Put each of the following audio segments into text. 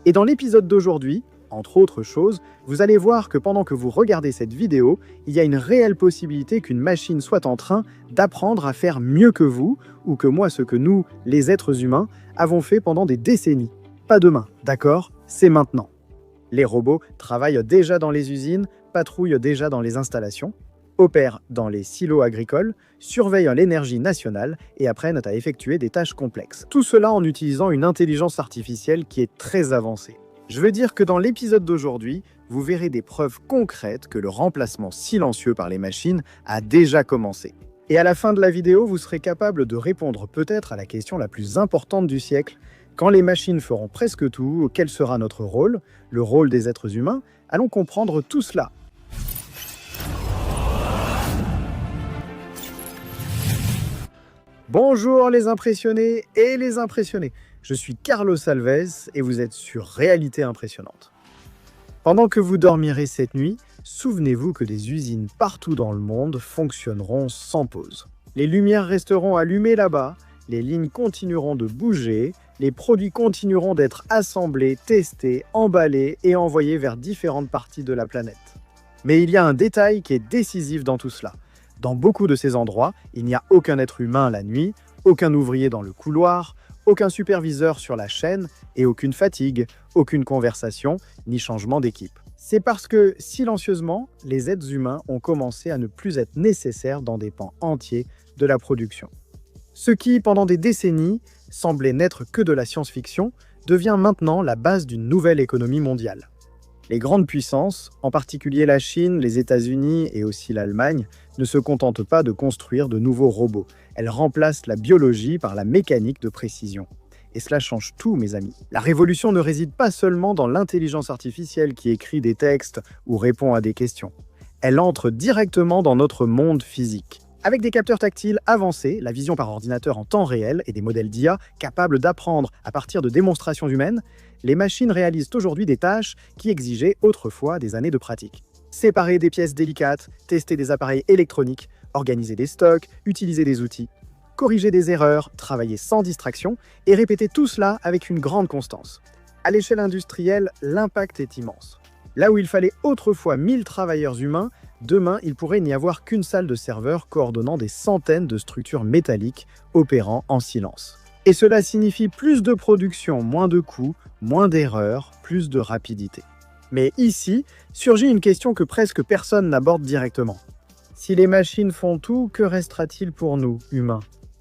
Et dans l'épisode d'aujourd'hui, entre autres choses, vous allez voir que pendant que vous regardez cette vidéo, il y a une réelle possibilité qu'une machine soit en train d'apprendre à faire mieux que vous, ou que moi, ce que nous, les êtres humains, avons fait pendant des décennies. Pas demain, d'accord? C'est maintenant. Les robots travaillent déjà dans les usines, patrouillent déjà dans les installations, opèrent dans les silos agricoles, surveillent l'énergie nationale et apprennent à effectuer des tâches complexes. Tout cela en utilisant une intelligence artificielle qui est très avancée. Je veux dire que dans l'épisode d'aujourd'hui, vous verrez des preuves concrètes que le remplacement silencieux par les machines a déjà commencé. Et à la fin de la vidéo, vous serez capable de répondre peut-être à la question la plus importante du siècle. Quand les machines feront presque tout, quel sera notre rôle, le rôle des êtres humains? Allons comprendre tout cela. Bonjour les impressionnés et les impressionnés. Je suis Carlos Alves et vous êtes sur Réalité Impressionnante. Pendant que vous dormirez cette nuit, souvenez-vous que des usines partout dans le monde fonctionneront sans pause. Les lumières resteront allumées là-bas, les lignes continueront de bouger, les produits continueront d'être assemblés, testés, emballés et envoyés vers différentes parties de la planète. Mais il y a un détail qui est décisif dans tout cela. Dans beaucoup de ces endroits, il n'y a aucun être humain la nuit, aucun ouvrier dans le couloir, aucun superviseur sur la chaîne et aucune fatigue, aucune conversation, ni changement d'équipe. C'est parce que, silencieusement, les êtres humains ont commencé à ne plus être nécessaires dans des pans entiers de la production. Ce qui, pendant des décennies, semblait n'être que de la science-fiction, devient maintenant la base d'une nouvelle économie mondiale. Les grandes puissances, en particulier la Chine, les États-Unis et aussi l'Allemagne, ne se contentent pas de construire de nouveaux robots. Elles remplacent la biologie par la mécanique de précision. Et cela change tout, mes amis. La révolution ne réside pas seulement dans l'intelligence artificielle qui écrit des textes ou répond à des questions. Elle entre directement dans notre monde physique. Avec des capteurs tactiles avancés, la vision par ordinateur en temps réel et des modèles d'IA capables d'apprendre à partir de démonstrations humaines, les machines réalisent aujourd'hui des tâches qui exigeaient autrefois des années de pratique. Séparer des pièces délicates, tester des appareils électroniques, organiser des stocks, utiliser des outils, corriger des erreurs, travailler sans distraction et répéter tout cela avec une grande constance. À l'échelle industrielle, l'impact est immense. Là où il fallait autrefois 1000 travailleurs humains, demain, il pourrait n'y avoir qu'une salle de serveurs coordonnant des centaines de structures métalliques opérant en silence. Et cela signifie plus de production, moins de coûts, moins d'erreurs, plus de rapidité. Mais ici, surgit une question que presque personne n'aborde directement. Si les machines font tout, que restera-t-il pour nous, humains?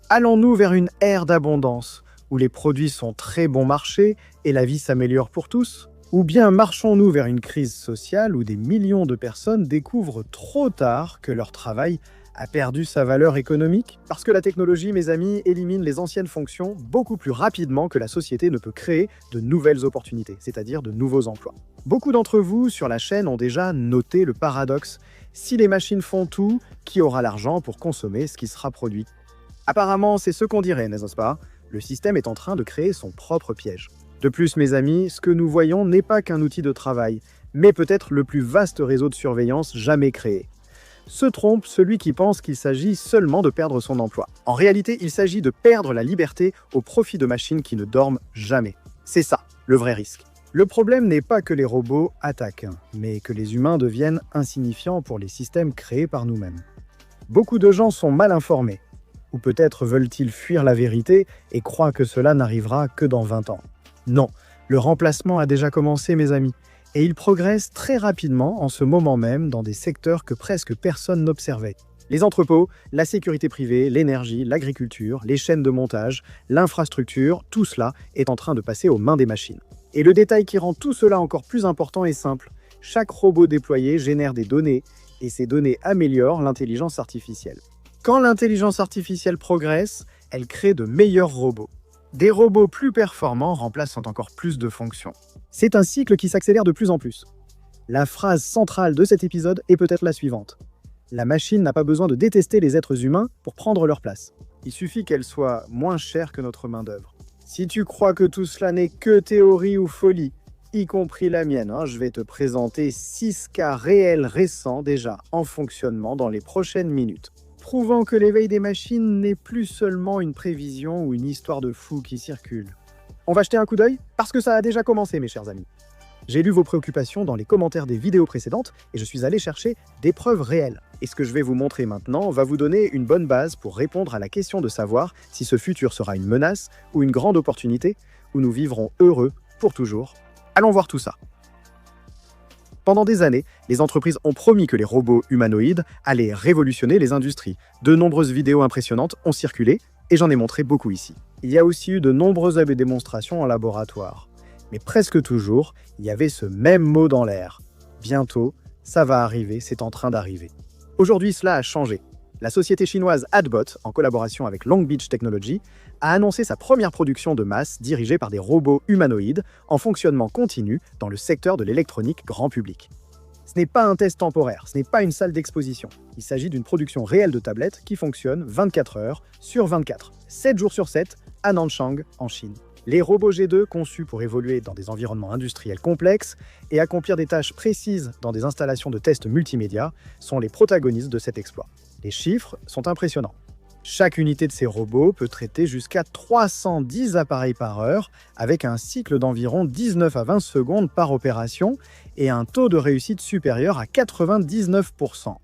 Allons-nous vers une ère d'abondance, où les produits sont très bon marché et la vie s'améliore pour tous? Ou bien marchons-nous vers une crise sociale où des millions de personnes découvrent trop tard que leur travail a perdu sa valeur économique? Parce que la technologie, mes amis, élimine les anciennes fonctions beaucoup plus rapidement que la société ne peut créer de nouvelles opportunités, c'est-à-dire de nouveaux emplois. Beaucoup d'entre vous sur la chaîne ont déjà noté le paradoxe. Si les machines font tout, qui aura l'argent pour consommer ce qui sera produit? Apparemment, c'est ce qu'on dirait, n'est-ce pas? Le système est en train de créer son propre piège. De plus, mes amis, ce que nous voyons n'est pas qu'un outil de travail, mais peut-être le plus vaste réseau de surveillance jamais créé. Se trompe celui qui pense qu'il s'agit seulement de perdre son emploi. En réalité, il s'agit de perdre la liberté au profit de machines qui ne dorment jamais. C'est ça, le vrai risque. Le problème n'est pas que les robots attaquent, mais que les humains deviennent insignifiants pour les systèmes créés par nous-mêmes. Beaucoup de gens sont mal informés, ou peut-être veulent-ils fuir la vérité et croient que cela n'arrivera que dans 20 ans. Non, le remplacement a déjà commencé, mes amis. Et il progresse très rapidement en ce moment même dans des secteurs que presque personne n'observait. Les entrepôts, la sécurité privée, l'énergie, l'agriculture, les chaînes de montage, l'infrastructure, tout cela est en train de passer aux mains des machines. Et le détail qui rend tout cela encore plus important est simple. Chaque robot déployé génère des données, et ces données améliorent l'intelligence artificielle. Quand l'intelligence artificielle progresse, elle crée de meilleurs robots. Des robots plus performants remplacent encore plus de fonctions. C'est un cycle qui s'accélère de plus en plus. La phrase centrale de cet épisode est peut-être la suivante. La machine n'a pas besoin de détester les êtres humains pour prendre leur place. Il suffit qu'elle soit moins chère que notre main-d'œuvre. Si tu crois que tout cela n'est que théorie ou folie, y compris la mienne, je vais te présenter 6 cas réels récents déjà en fonctionnement dans les prochaines minutes, prouvant que l'éveil des machines n'est plus seulement une prévision ou une histoire de fou qui circule. On va jeter un coup d'œil parce que ça a déjà commencé, mes chers amis. J'ai lu vos préoccupations dans les commentaires des vidéos précédentes et je suis allé chercher des preuves réelles. Et ce que je vais vous montrer maintenant va vous donner une bonne base pour répondre à la question de savoir si ce futur sera une menace ou une grande opportunité, où nous vivrons heureux pour toujours. Allons voir tout ça. Pendant des années, les entreprises ont promis que les robots humanoïdes allaient révolutionner les industries. De nombreuses vidéos impressionnantes ont circulé et j'en ai montré beaucoup ici. Il y a aussi eu de nombreuses démonstrations en laboratoire. Mais presque toujours, il y avait ce même mot dans l'air. Bientôt, ça va arriver, c'est en train d'arriver. Aujourd'hui, cela a changé. La société chinoise AdBot, en collaboration avec Long Beach Technology, a annoncé sa première production de masse dirigée par des robots humanoïdes en fonctionnement continu dans le secteur de l'électronique grand public. Ce n'est pas un test temporaire, ce n'est pas une salle d'exposition. Il s'agit d'une production réelle de tablettes qui fonctionne 24 heures sur 24, 7 jours sur 7, à Nanchang, en Chine. Les robots G2, conçus pour évoluer dans des environnements industriels complexes et accomplir des tâches précises dans des installations de tests multimédia, sont les protagonistes de cet exploit. Les chiffres sont impressionnants. Chaque unité de ces robots peut traiter jusqu'à 310 appareils par heure, avec un cycle d'environ 19 à 20 secondes par opération et un taux de réussite supérieur à 99%.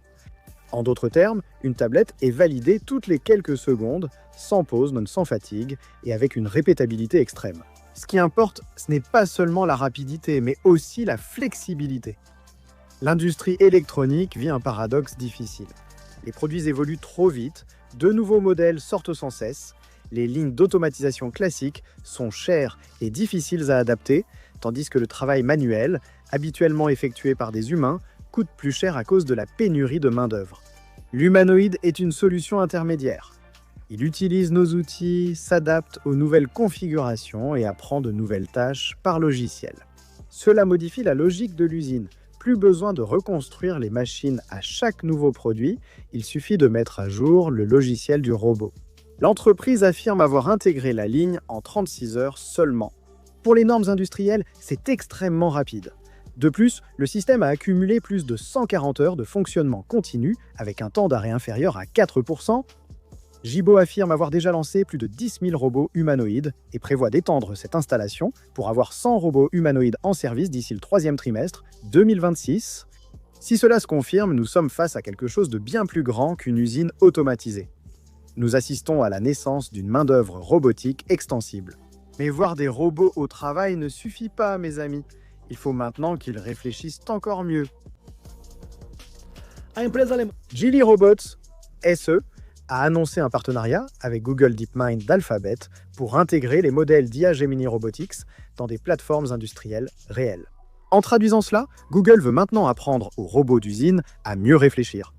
En d'autres termes, une tablette est validée toutes les quelques secondes, sans pause, sans fatigue, et avec une répétabilité extrême. Ce qui importe, ce n'est pas seulement la rapidité, mais aussi la flexibilité. L'industrie électronique vit un paradoxe difficile. Les produits évoluent trop vite, de nouveaux modèles sortent sans cesse, les lignes d'automatisation classiques sont chères et difficiles à adapter, tandis que le travail manuel, habituellement effectué par des humains, coûte plus cher à cause de la pénurie de main-d'œuvre. L'humanoïde est une solution intermédiaire. Il utilise nos outils, s'adapte aux nouvelles configurations et apprend de nouvelles tâches par logiciel. Cela modifie la logique de l'usine. Plus besoin de reconstruire les machines à chaque nouveau produit, il suffit de mettre à jour le logiciel du robot. L'entreprise affirme avoir intégré la ligne en 36 heures seulement. Pour les normes industrielles, c'est extrêmement rapide. De plus, le système a accumulé plus de 140 heures de fonctionnement continu avec un temps d'arrêt inférieur à 4%. Jibo affirme avoir déjà lancé plus de 10 000 robots humanoïdes et prévoit d'étendre cette installation pour avoir 100 robots humanoïdes en service d'ici le 3e trimestre 2026. Si cela se confirme, nous sommes face à quelque chose de bien plus grand qu'une usine automatisée. Nous assistons à la naissance d'une main-d'œuvre robotique extensible. Mais voir des robots au travail ne suffit pas, mes amis. Il faut maintenant qu'ils réfléchissent encore mieux. Geely Robots SE a annoncé un partenariat avec Google DeepMind d'Alphabet pour intégrer les modèles d'IA Gemini Robotics dans des plateformes industrielles réelles. En traduisant cela, Google veut maintenant apprendre aux robots d'usine à mieux réfléchir.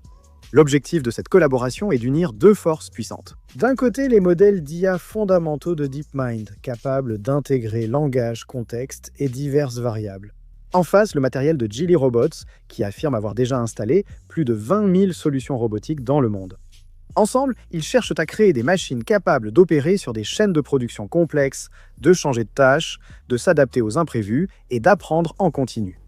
L'objectif de cette collaboration est d'unir deux forces puissantes. D'un côté, les modèles d'IA fondamentaux de DeepMind, capables d'intégrer langage, contexte et diverses variables. En face, le matériel de Geely Robots, qui affirme avoir déjà installé plus de 20 000 solutions robotiques dans le monde. Ensemble, ils cherchent à créer des machines capables d'opérer sur des chaînes de production complexes, de changer de tâche, de s'adapter aux imprévus et d'apprendre en continu.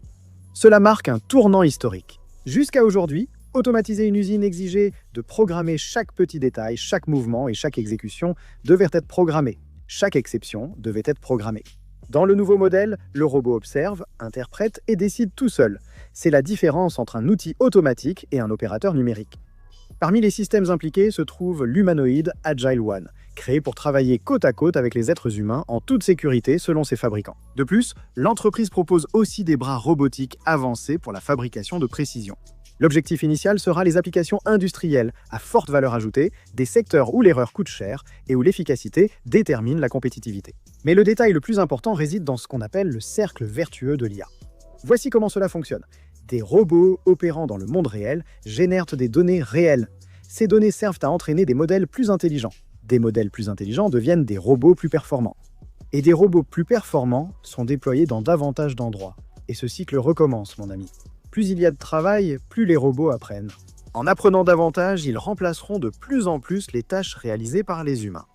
Cela marque un tournant historique. Jusqu'à aujourd'hui, automatiser une usine exigeait de programmer chaque petit détail, chaque mouvement et chaque exécution devait être programmé. Chaque exception devait être programmée. Dans le nouveau modèle, le robot observe, interprète et décide tout seul. C'est la différence entre un outil automatique et un opérateur numérique. Parmi les systèmes impliqués se trouve l'humanoïde Agile One, créé pour travailler côte à côte avec les êtres humains en toute sécurité selon ses fabricants. De plus, l'entreprise propose aussi des bras robotiques avancés pour la fabrication de précision. L'objectif initial sera les applications industrielles à forte valeur ajoutée, des secteurs où l'erreur coûte cher et où l'efficacité détermine la compétitivité. Mais le détail le plus important réside dans ce qu'on appelle le cercle vertueux de l'IA. Voici comment cela fonctionne. Des robots opérant dans le monde réel génèrent des données réelles. Ces données servent à entraîner des modèles plus intelligents. Des modèles plus intelligents deviennent des robots plus performants. Et des robots plus performants sont déployés dans davantage d'endroits. Et ce cycle recommence, mon ami. Plus il y a de travail, plus les robots apprennent. En apprenant davantage, ils remplaceront de plus en plus les tâches réalisées par les humains.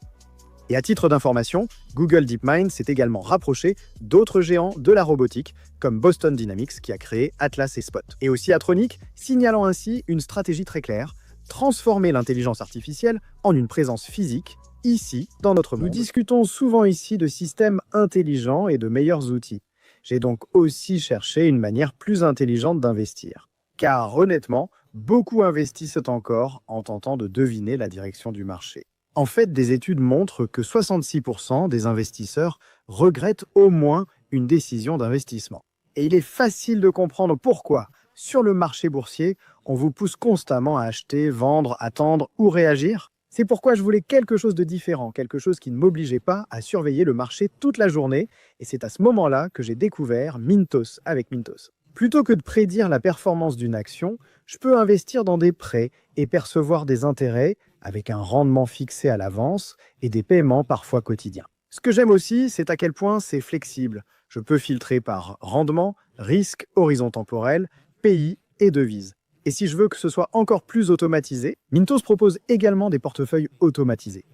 Et à titre d'information, Google DeepMind s'est également rapproché d'autres géants de la robotique, comme Boston Dynamics qui a créé Atlas et Spot. Et aussi Atronic, signalant ainsi une stratégie très claire, transformer l'intelligence artificielle en une présence physique ici, dans notre monde. Nous discutons souvent ici de systèmes intelligents et de meilleurs outils. J'ai donc aussi cherché une manière plus intelligente d'investir. Car honnêtement, beaucoup investissent encore en tentant de deviner la direction du marché. En fait, des études montrent que 66% des investisseurs regrettent au moins une décision d'investissement. Et il est facile de comprendre pourquoi. Sur le marché boursier, on vous pousse constamment à acheter, vendre, attendre ou réagir. C'est pourquoi je voulais quelque chose de différent, quelque chose qui ne m'obligeait pas à surveiller le marché toute la journée. Et c'est à ce moment-là que j'ai découvert Mintos avec Mintos. Plutôt que de prédire la performance d'une action, je peux investir dans des prêts et percevoir des intérêts avec un rendement fixé à l'avance et des paiements parfois quotidiens. Ce que j'aime aussi, c'est à quel point c'est flexible. Je peux filtrer par rendement, risque, horizon temporel, pays et devise. Et si je veux que ce soit encore plus automatisé, Mintos propose également des portefeuilles automatisés.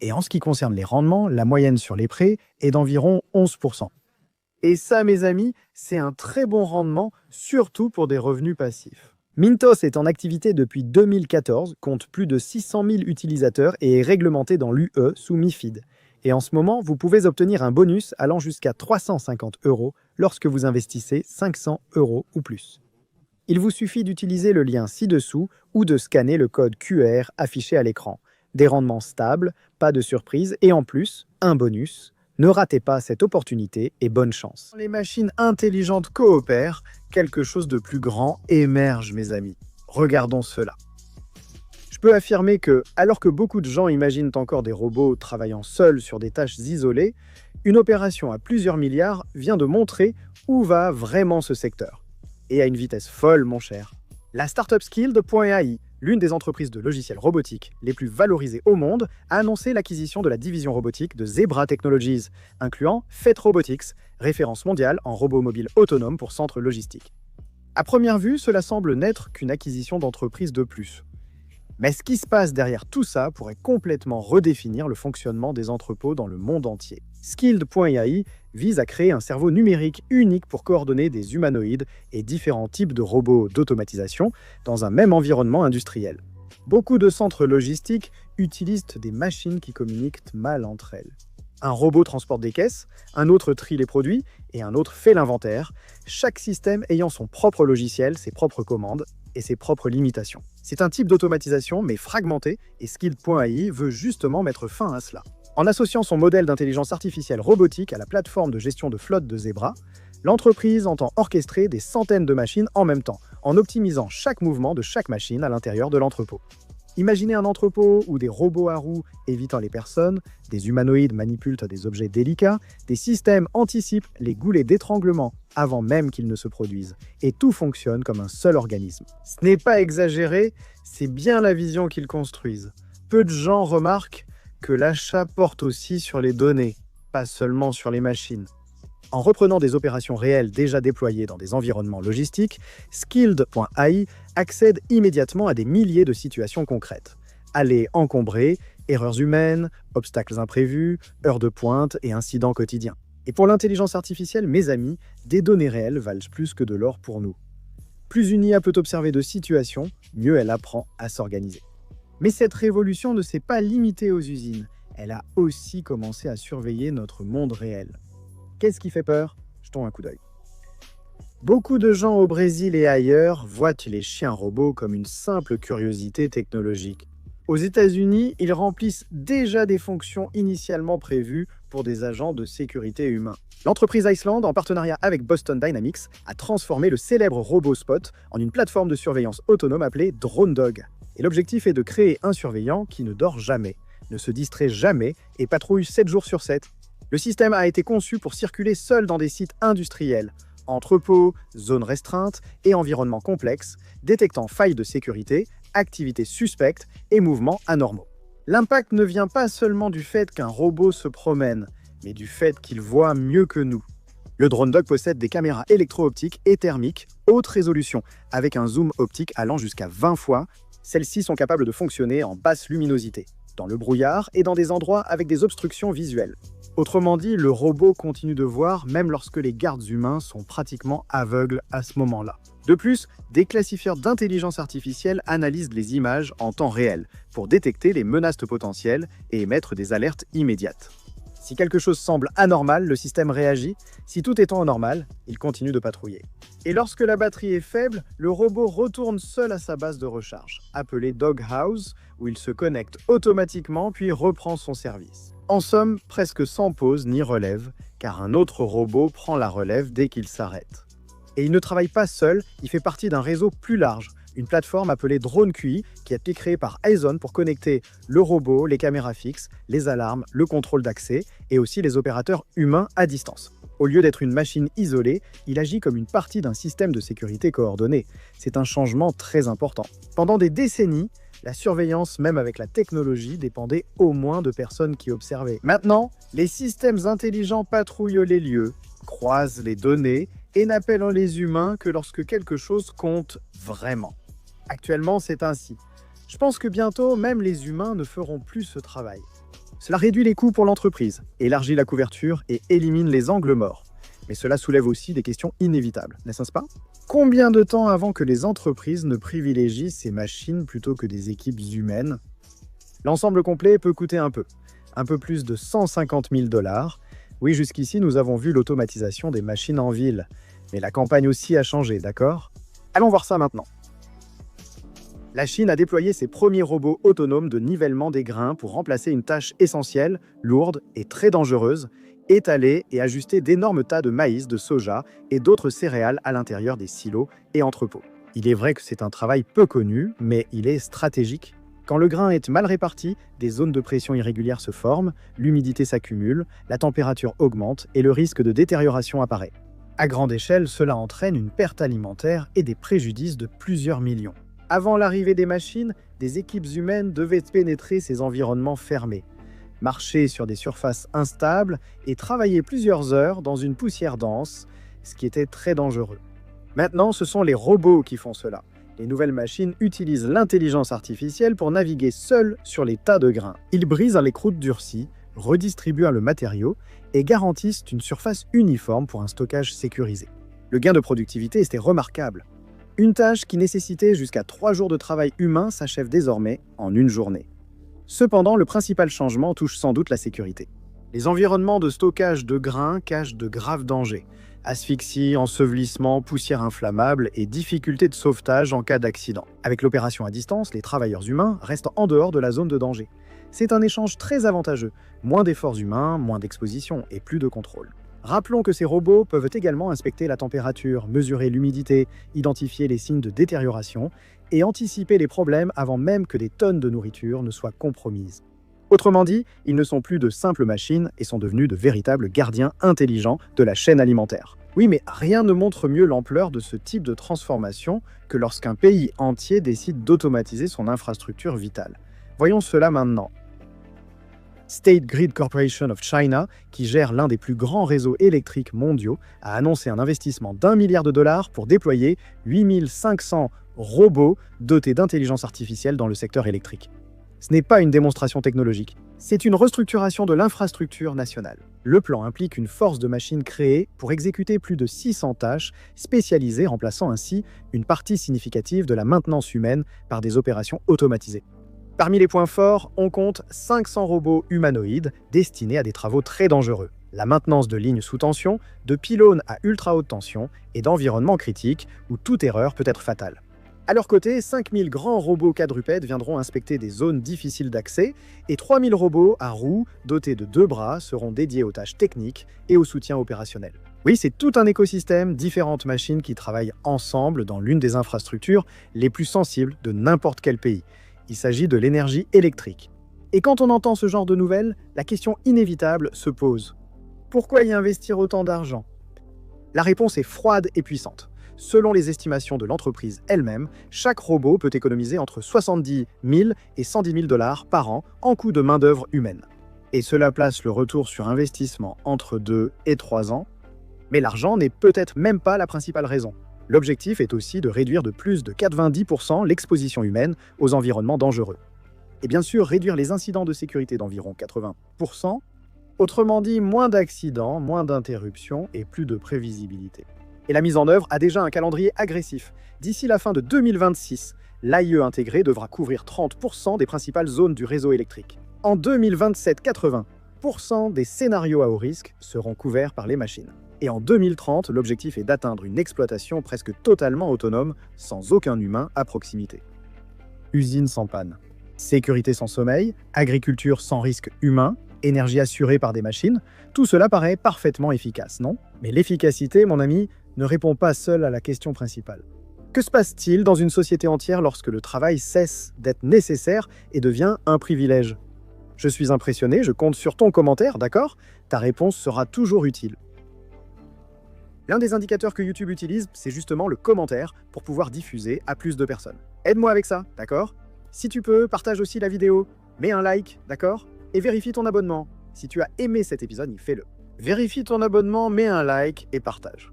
Et en ce qui concerne les rendements, la moyenne sur les prêts est d'environ 11%. Et ça, mes amis, c'est un très bon rendement, surtout pour des revenus passifs. Mintos est en activité depuis 2014, compte plus de 600 000 utilisateurs et est réglementé dans l'UE sous MiFID. Et en ce moment, vous pouvez obtenir un bonus allant jusqu'à 350 € lorsque vous investissez 500 € ou plus. Il vous suffit d'utiliser le lien ci-dessous ou de scanner le code QR affiché à l'écran. Des rendements stables, pas de surprise et en plus, un bonus. Ne ratez pas cette opportunité et bonne chance. Les machines intelligentes coopèrent, quelque chose de plus grand émerge, mes amis. Regardons cela. Je peux affirmer que, alors que beaucoup de gens imaginent encore des robots travaillant seuls sur des tâches isolées, une opération à plusieurs milliards vient de montrer où va vraiment ce secteur. Et à une vitesse folle, mon cher. La startup Skilled.ai, l'une des entreprises de logiciels robotiques les plus valorisées au monde, a annoncé l'acquisition de la division robotique de Zebra Technologies, incluant Fate Robotics, référence mondiale en robots mobiles autonomes pour centres logistiques. À première vue, cela semble n'être qu'une acquisition d'entreprise de plus. Mais ce qui se passe derrière tout ça pourrait complètement redéfinir le fonctionnement des entrepôts dans le monde entier. Skilled.ai vise à créer un cerveau numérique unique pour coordonner des humanoïdes et différents types de robots d'automatisation dans un même environnement industriel. Beaucoup de centres logistiques utilisent des machines qui communiquent mal entre elles. Un robot transporte des caisses, un autre trie les produits et un autre fait l'inventaire, chaque système ayant son propre logiciel, ses propres commandes et ses propres limitations. C'est un type d'automatisation mais fragmenté et Skilled.ai veut justement mettre fin à cela. En associant son modèle d'intelligence artificielle robotique à la plateforme de gestion de flotte de Zebra, l'entreprise entend orchestrer des centaines de machines en même temps, en optimisant chaque mouvement de chaque machine à l'intérieur de l'entrepôt. Imaginez un entrepôt où des robots à roues évitant les personnes, des humanoïdes manipulent des objets délicats, des systèmes anticipent les goulets d'étranglement avant même qu'ils ne se produisent, et tout fonctionne comme un seul organisme. Ce n'est pas exagéré, c'est bien la vision qu'ils construisent. Peu de gens remarquent que l'achat porte aussi sur les données, pas seulement sur les machines. En reprenant des opérations réelles déjà déployées dans des environnements logistiques, Skilled.ai accède immédiatement à des milliers de situations concrètes. Allées encombrées, erreurs humaines, obstacles imprévus, heures de pointe et incidents quotidiens. Et pour l'intelligence artificielle, mes amis, des données réelles valent plus que de l'or pour nous. Plus une IA peut observer de situations, mieux elle apprend à s'organiser. Mais cette révolution ne s'est pas limitée aux usines, elle a aussi commencé à surveiller notre monde réel. Qu'est-ce qui fait peur? Jetons un coup d'œil. Beaucoup de gens au Brésil et ailleurs voient les chiens robots comme une simple curiosité technologique. Aux États-Unis, ils remplissent déjà des fonctions initialement prévues pour des agents de sécurité humains. L'entreprise Iceland, en partenariat avec Boston Dynamics, a transformé le célèbre robot Spot en une plateforme de surveillance autonome appelée DroneDog. Et l'objectif est de créer un surveillant qui ne dort jamais, ne se distrait jamais et patrouille 7 jours sur 7. Le système a été conçu pour circuler seul dans des sites industriels, entrepôts, zones restreintes et environnements complexes, détectant failles de sécurité, activités suspectes et mouvements anormaux. L'impact ne vient pas seulement du fait qu'un robot se promène, mais du fait qu'il voit mieux que nous. Le DroneDog possède des caméras électro-optiques et thermiques, haute résolution, avec un zoom optique allant jusqu'à 20 fois. Celles-ci sont capables de fonctionner en basse luminosité, dans le brouillard et dans des endroits avec des obstructions visuelles. Autrement dit, le robot continue de voir même lorsque les gardes humains sont pratiquement aveugles à ce moment-là. De plus, des classifieurs d'intelligence artificielle analysent les images en temps réel pour détecter les menaces potentielles et émettre des alertes immédiates. Si quelque chose semble anormal, le système réagit. Si tout est en normal, il continue de patrouiller. Et lorsque la batterie est faible, le robot retourne seul à sa base de recharge, appelée Doghouse, où il se connecte automatiquement puis reprend son service. En somme, presque sans pause ni relève, car un autre robot prend la relève dès qu'il s'arrête. Et il ne travaille pas seul, il fait partie d'un réseau plus large, une plateforme appelée DroneQI qui a été créée par Aizon pour connecter le robot, les caméras fixes, les alarmes, le contrôle d'accès et aussi les opérateurs humains à distance. Au lieu d'être une machine isolée, il agit comme une partie d'un système de sécurité coordonné. C'est un changement très important. Pendant des décennies, la surveillance, même avec la technologie, dépendait au moins de personnes qui observaient. Maintenant, les systèmes intelligents patrouillent les lieux, croisent les données et n'appellent les humains que lorsque quelque chose compte vraiment. Actuellement, c'est ainsi. Je pense que bientôt, même les humains ne feront plus ce travail. Cela réduit les coûts pour l'entreprise, élargit la couverture et élimine les angles morts. Mais cela soulève aussi des questions inévitables, n'est-ce pas? Combien de temps avant que les entreprises ne privilégient ces machines plutôt que des équipes humaines? L'ensemble complet peut coûter un peu plus de 150 000 $. Oui, jusqu'ici, nous avons vu l'automatisation des machines en ville. Mais la campagne aussi a changé, d'accord? Allons voir ça maintenant. La Chine a déployé ses premiers robots autonomes de nivellement des grains pour remplacer une tâche essentielle, lourde et très dangereuse, étaler et ajuster d'énormes tas de maïs, de soja et d'autres céréales à l'intérieur des silos et entrepôts. Il est vrai que c'est un travail peu connu, mais il est stratégique. Quand le grain est mal réparti, des zones de pression irrégulières se forment, l'humidité s'accumule, la température augmente et le risque de détérioration apparaît. À grande échelle, cela entraîne une perte alimentaire et des préjudices de plusieurs millions. Avant l'arrivée des machines, des équipes humaines devaient pénétrer ces environnements fermés, marcher sur des surfaces instables et travailler plusieurs heures dans une poussière dense, ce qui était très dangereux. Maintenant, ce sont les robots qui font cela. Les nouvelles machines utilisent l'intelligence artificielle pour naviguer seuls sur les tas de grains. Ils brisent les croûtes durcies, redistribuent le matériau et garantissent une surface uniforme pour un stockage sécurisé. Le gain de productivité était remarquable. Une tâche qui nécessitait jusqu'à 3 jours de travail humain s'achève désormais en une journée. Cependant, le principal changement touche sans doute la sécurité. Les environnements de stockage de grains cachent de graves dangers. Asphyxie, ensevelissement, poussière inflammable et difficultés de sauvetage en cas d'accident. Avec l'opération à distance, les travailleurs humains restent en dehors de la zone de danger. C'est un échange très avantageux. Moins d'efforts humains, moins d'exposition et plus de contrôle. Rappelons que ces robots peuvent également inspecter la température, mesurer l'humidité, identifier les signes de détérioration et anticiper les problèmes avant même que des tonnes de nourriture ne soient compromises. Autrement dit, ils ne sont plus de simples machines et sont devenus de véritables gardiens intelligents de la chaîne alimentaire. Oui, mais rien ne montre mieux l'ampleur de ce type de transformation que lorsqu'un pays entier décide d'automatiser son infrastructure vitale. Voyons cela maintenant. State Grid Corporation of China, qui gère l'un des plus grands réseaux électriques mondiaux, a annoncé un investissement d'1 milliard de dollars pour déployer 8500 robots dotés d'intelligence artificielle dans le secteur électrique. Ce n'est pas une démonstration technologique, c'est une restructuration de l'infrastructure nationale. Le plan implique une force de machines créée pour exécuter plus de 600 tâches spécialisées, remplaçant ainsi une partie significative de la maintenance humaine par des opérations automatisées. Parmi les points forts, on compte 500 robots humanoïdes destinés à des travaux très dangereux. La maintenance de lignes sous tension, de pylônes à ultra haute tension et d'environnements critiques où toute erreur peut être fatale. À leur côté, 5000 grands robots quadrupèdes viendront inspecter des zones difficiles d'accès et 3000 robots à roues dotés de 2 bras seront dédiés aux tâches techniques et au soutien opérationnel. Oui, c'est tout un écosystème, différentes machines qui travaillent ensemble dans l'une des infrastructures les plus sensibles de n'importe quel pays. Il s'agit de l'énergie électrique. Et quand on entend ce genre de nouvelles, la question inévitable se pose. Pourquoi y investir autant d'argent? La réponse est froide et puissante. Selon les estimations de l'entreprise elle-même, chaque robot peut économiser entre 70 000 et 110 000 $ par an en coût de main-d'œuvre humaine. Et cela place le retour sur investissement entre 2 et 3 ans. Mais l'argent n'est peut-être même pas la principale raison. L'objectif est aussi de réduire de plus de 90% l'exposition humaine aux environnements dangereux. Et bien sûr, réduire les incidents de sécurité d'environ 80%, Autrement dit, moins d'accidents, moins d'interruptions et plus de prévisibilité. Et la mise en œuvre a déjà un calendrier agressif. D'ici la fin de 2026, l'AIE intégré devra couvrir 30% des principales zones du réseau électrique. En 2027, 80% des scénarios à haut risque seront couverts par les machines. Et en 2030, l'objectif est d'atteindre une exploitation presque totalement autonome, sans aucun humain à proximité. Usine sans panne. Sécurité sans sommeil, agriculture sans risque humain, énergie assurée par des machines, tout cela paraît parfaitement efficace, non? Mais l'efficacité, mon ami, ne répond pas seule à la question principale. Que se passe-t-il dans une société entière lorsque le travail cesse d'être nécessaire et devient un privilège? Je suis impressionné, je compte sur ton commentaire, d'accord? Ta réponse sera toujours utile. L'un des indicateurs que YouTube utilise, c'est justement le commentaire pour pouvoir diffuser à plus de personnes. Aide-moi avec ça, d'accord? Si tu peux, partage aussi la vidéo, mets un like, d'accord? Et vérifie ton abonnement. Si tu as aimé cet épisode, fais-le. Vérifie ton abonnement, mets un like et partage.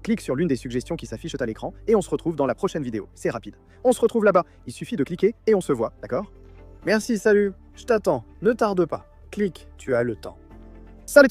Clique sur l'une des suggestions qui s'affichent à l'écran et on se retrouve dans la prochaine vidéo. C'est rapide. On se retrouve là-bas. Il suffit de cliquer et on se voit, d'accord? Merci, salut. Je t'attends. Ne tarde pas. Clique, tu as le temps. Salut.